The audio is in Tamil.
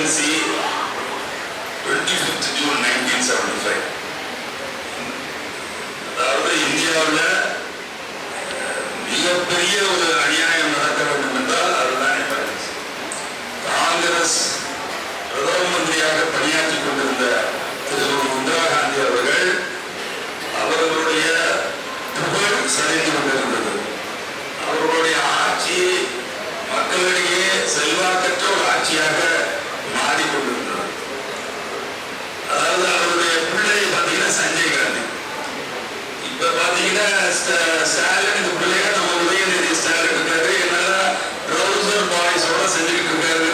presidency 25th June 1975. அதாவது இந்தியாவில் மிகப்பெரிய ஒரு அநியாயம் நடக்க வேண்டும் என்றால் அதுதான் எமர்ஜென்சி. காங்கிரஸ் பிரதம மந்திரியாக பணியாற்றிக் கொண்டிருந்த திரு இந்திரா காந்தி அவர்கள் அவர்களுடைய புகழ் சரிந்து கொண்டிருந்தது. அவர்களுடைய ஆட்சி மக்களிடையே செல்வாக்கற்ற ஒரு ஆட்சியாக மாறிக்கொண்டிருந்தது. அதாவது அவருடைய பிள்ளை பார்த்தீங்கன்னா சஞ்சய் காந்தி, இப்ப பாத்தீங்கன்னா ஸ்டாலின் பிள்ளையா நம்ம உதயநிதி ஸ்டாலின் இருக்காரு. என்னால ட்ரௌசர் பாய்ஸோட செஞ்சுக்கிட்டு இருக்காரு.